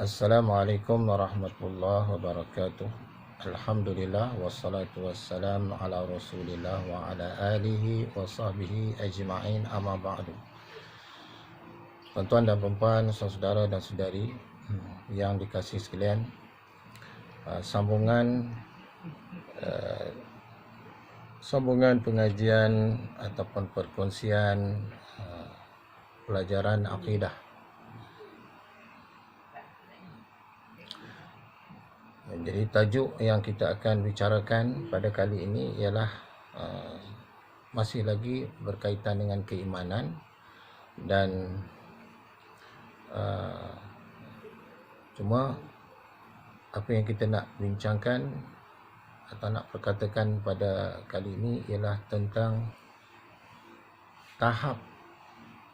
Assalamualaikum warahmatullahi wabarakatuh. Alhamdulillah wassalatu wassalam ala Rasulillah wa ala alihi wa sahbihi ajma'in, amma ba'du. Tuan-tuan dan puan-puan, saudara dan saudari yang dikasihi sekalian, sambungan pengajian ataupun perkongsian pelajaran akidah. Jadi tajuk yang kita akan bicarakan pada kali ini ialah masih lagi berkaitan dengan keimanan dan cuma apa yang kita nak bincangkan atau nak perkatakan pada kali ini ialah tentang tahap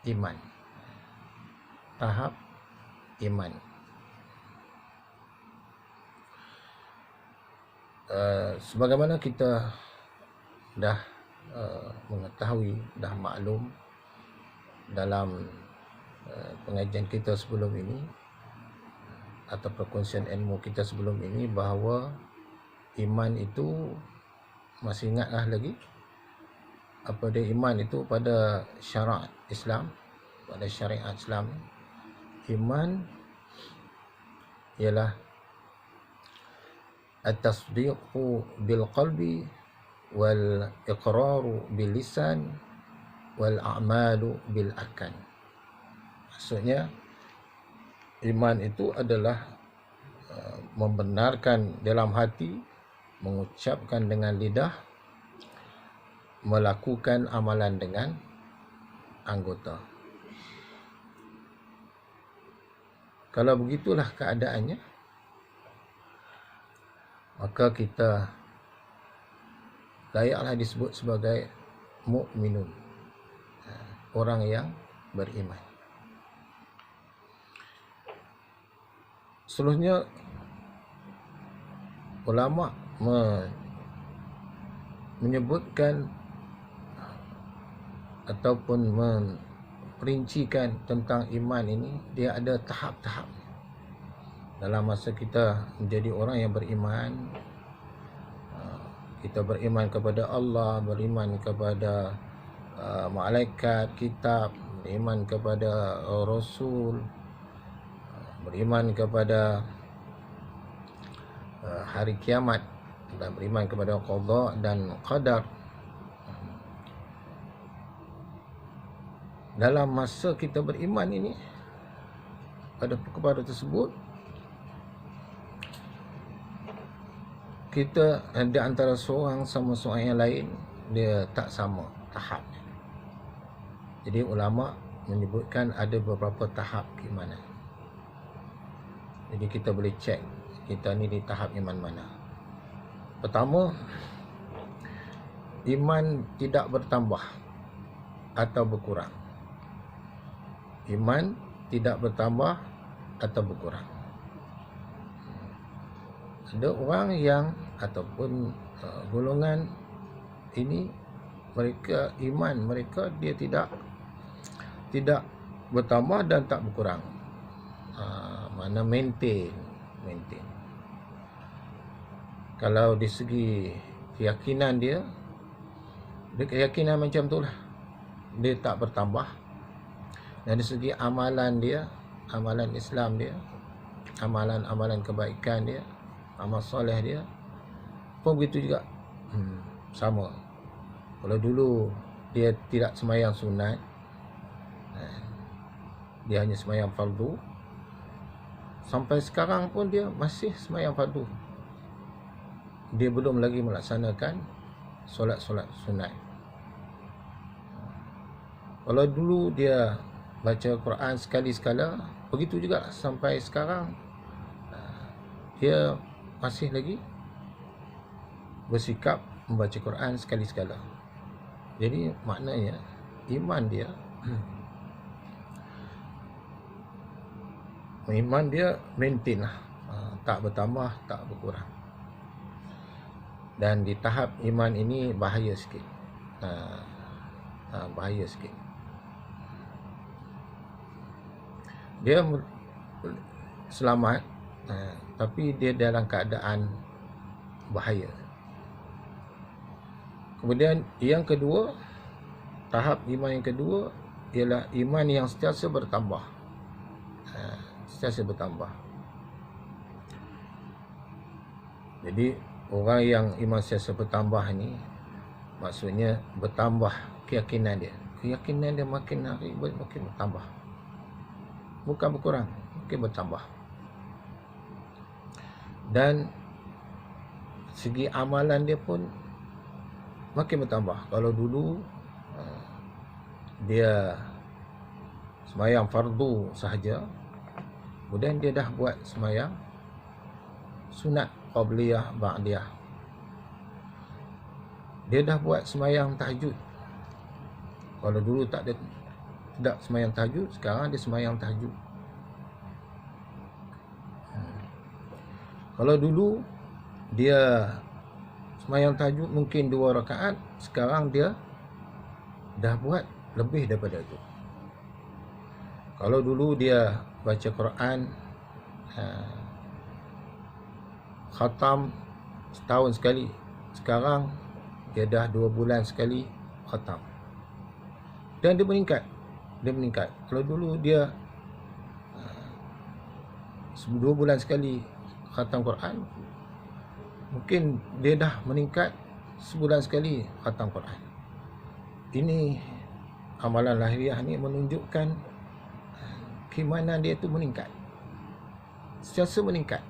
iman. Tahap iman. Sebagaimana kita dah mengetahui, dah maklum dalam pengajian kita sebelum ini atau perkongsian ilmu kita sebelum ini, bahawa iman itu, masih ingatkah lagi apa dia iman itu pada syariat Islam? Pada syariat Islam, iman ialah at-tasdiqu bil qalbi wal iqraru bil lisan wal a'malu bil arkan. Maksudnya iman itu adalah membenarkan dalam hati, mengucapkan dengan lidah, melakukan amalan dengan anggota. Kalau begitulah keadaannya, maka kita layaklah disebut sebagai mukminun, orang yang beriman. Seluruhnya ulama menyebutkan ataupun memperincikan tentang iman ini, dia ada tahap-tahap. Dalam masa kita menjadi orang yang beriman, kita beriman kepada Allah, beriman kepada malaikat, kitab, beriman kepada Rasul, beriman kepada hari kiamat, dan beriman kepada qada dan qadar. Dalam masa kita beriman ini, pada perkara tersebut, kita di antara seorang sama seorang yang lain, dia tak sama tahap. Jadi ulama menyebutkan ada beberapa tahap keimanan. Jadi kita boleh cek kita ni di tahap iman mana. Pertama, iman tidak bertambah atau berkurang. Iman tidak bertambah atau berkurang. Ada orang yang ataupun golongan ini, mereka iman mereka dia tidak bertambah dan tak berkurang. Mana maintain. Kalau di segi keyakinan dia keyakinan macam tu lah, dia tak bertambah. Dan di segi amalan dia, amalan Islam dia, amalan kebaikan dia, amal soleh dia pun begitu juga. Sama. Kalau dulu dia tidak sembahyang sunat, dia hanya sembahyang fardu, sampai sekarang pun dia masih sembahyang fardu. Dia belum lagi melaksanakan solat-solat sunat. Kalau dulu dia baca Quran sekali-sekala, begitu juga sampai sekarang dia masih lagi bersikap membaca Quran sekali-sekala. Jadi maknanya iman dia maintain lah, tak bertambah, tak berkurang. Dan di tahap iman ini bahaya sikit. Bahaya sikit. Dia selamat, tapi dia dalam keadaan bahaya. Kemudian yang kedua, tahap iman yang kedua ialah iman yang sentiasa bertambah. Sentiasa bertambah. Jadi orang yang iman sentiasa bertambah ni, maksudnya bertambah keyakinan dia. Keyakinan dia makin hari makin bertambah. Bukan berkurang, makin bertambah. Dan segi amalan dia pun makin bertambah. Kalau dulu dia semayang fardu sahaja, kemudian dia dah buat semayang sunat, qabliyah, ba'diyah. Dia dah buat semayang tahajud. Kalau dulu tidak semayang tahajud, sekarang dia semayang tahajud. Kalau dulu dia semayang tahajud mungkin 2 rakaat, sekarang dia dah buat lebih daripada itu. Kalau dulu dia baca Quran khatam setahun sekali, sekarang dia dah 2 bulan sekali khatam. Dan dia meningkat. Kalau dulu dia 2 bulan sekali khatam Quran, mungkin dia dah meningkat sebulan sekali khatam Quran. Ini amalan lahiriah ni menunjukkan keimanan dia tu meningkat, sentiasa meningkat.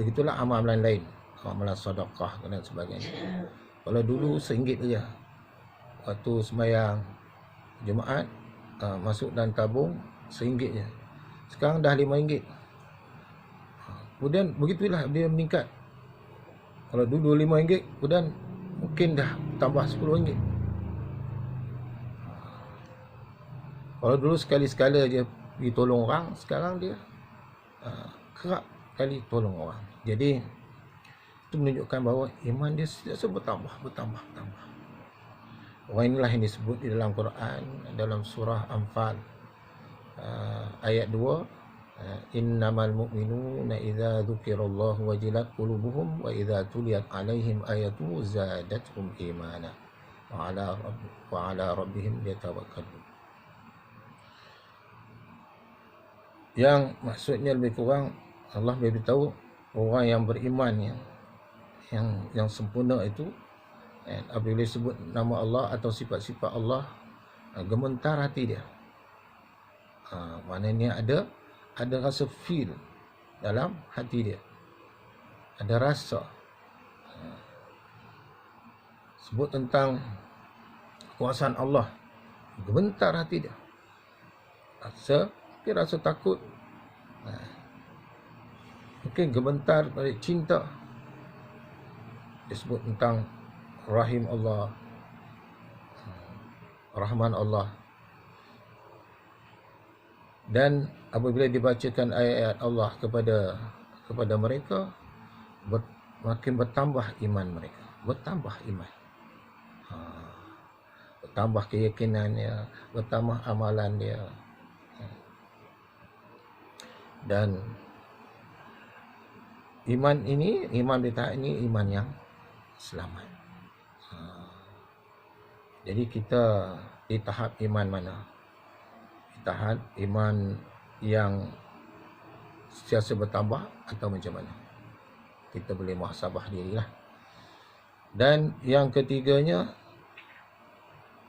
Begitulah amalan lain, amalan sedekah dan sebagainya. Kalau dulu RM1 saja, waktu sembahyang Jumaat, masuk dan tabung RM1 je. Sekarang dah RM5. Kemudian begitulah dia meningkat. Kalau dulu RM5, kemudian mungkin dah tambah RM10. Kalau dulu sekali-sekala je pergi tolong orang, sekarang dia kerap kali tolong orang. Jadi itu menunjukkan bahawa iman dia sentiasa bertambah. Orang inilah yang disebut di dalam Quran, dalam surah Anfal ayat 2, innamal mu'minuna idza dzukirallahu wajilat qulubuhum wa idza tuliyat alaihim ayatuhu zadatuhum imana wa ala rabbihim yatawakkalun. Yang maksudnya lebih kurang Allah beritahu orang yang beriman yang sempurna itu, apabila sebut nama Allah atau sifat-sifat Allah, gemetar hati dia. Maknanya ada rasa feel dalam hati dia, ada rasa. Sebut tentang kuasaan Allah, gemetar hati dia, rasa takut, mungkin gemetar pada cinta. Disebut tentang Rahim Allah, Rahman Allah. Dan apabila dibacakan ayat-ayat Allah kepada mereka, makin bertambah iman mereka, bertambah iman, bertambah keyakinannya, bertambah amalan dia. Dan iman di tahap ini iman yang selamat. Jadi kita di tahap iman mana? Di tahap iman yang sentiasa bertambah atau macam mana? Kita boleh muhasabah dirilah. Dan yang ketiganya,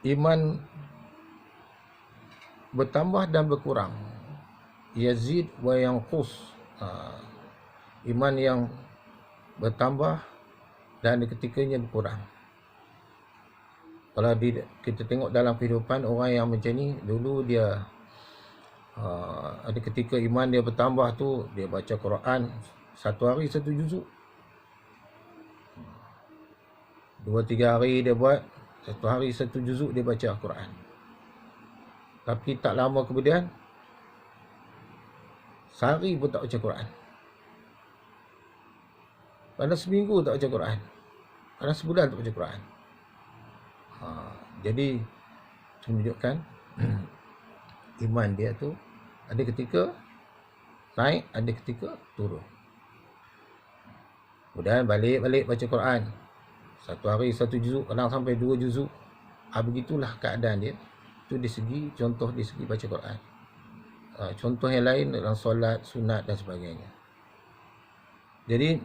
iman bertambah dan berkurang. Yazid wa yanqus. Iman yang bertambah dan ketikanya berkurang. Kalau kita tengok dalam kehidupan orang yang macam ni, dulu dia ada ketika iman dia bertambah tu, dia baca Quran 1 hari 1 juzuk, 2-3 hari dia buat 1 hari 1 juzuk dia baca Quran. Tapi tak lama kemudian sehari pun tak baca Quran, pada seminggu tak baca Quran, pada sebulan tak baca Quran. Jadi itu menunjukkan iman dia tu ada ketika naik, ada ketika turun. Kemudian balik baca Quran. Satu hari satu juzuk, kadang sampai 2 juzuk. Begitulah keadaan dia. Itu di segi contoh, di segi baca Quran. Contoh yang lain dalam solat, sunat dan sebagainya. Jadi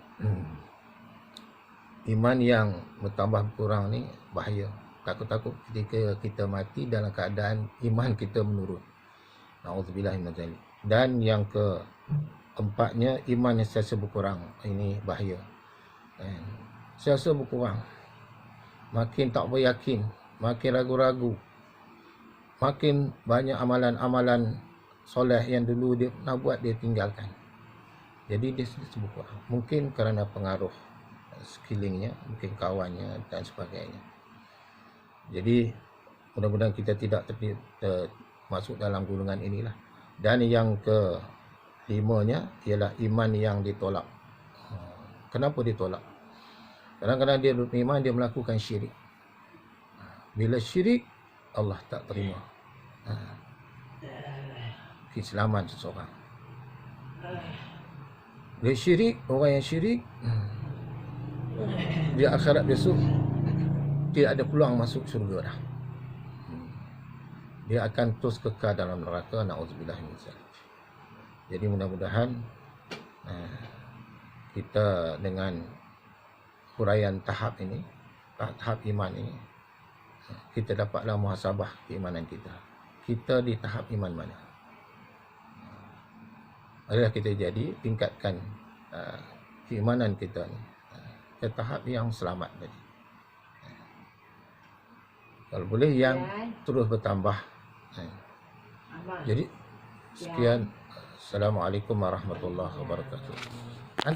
iman yang bertambah berkurang ni bahaya. Takut-takut ketika kita mati dalam keadaan iman kita menurun. Na'udzubillah min dzalik. Dan yang keempatnya, iman yang sentiasa berkurang. Ini bahaya. Sentiasa berkurang. Makin tak beryakin, makin ragu-ragu. Makin banyak amalan-amalan soleh yang dulu dia pernah buat, dia tinggalkan. Jadi dia sentiasa berkurang. Mungkin kerana pengaruh sekelilingnya, mungkin kawannya dan sebagainya. Jadi mudah-mudahan kita tidak masuk dalam golongan inilah. Dan yang kelimanya ialah iman yang ditolak. Kenapa ditolak? Kadang-kadang dia beriman, dia melakukan syirik. Bila syirik, Allah tak terima keislaman seseorang. Bila syirik, orang yang syirik, dia akhirat besok tidak ada peluang masuk syurga dah. Dia akan terus kekal dalam neraka. Na'udzubillah min dzalik. Jadi mudah-mudahan kita dengan huraian tahap ini, tahap iman ini, kita dapatlah muhasabah keimanan kita. Kita di tahap iman mana? Marilah kita jadi tingkatkan keimanan kita ni ke tahap yang selamat tadi. Kalau boleh yang terus bertambah. Jadi sekian. Assalamualaikum warahmatullahi wabarakatuh.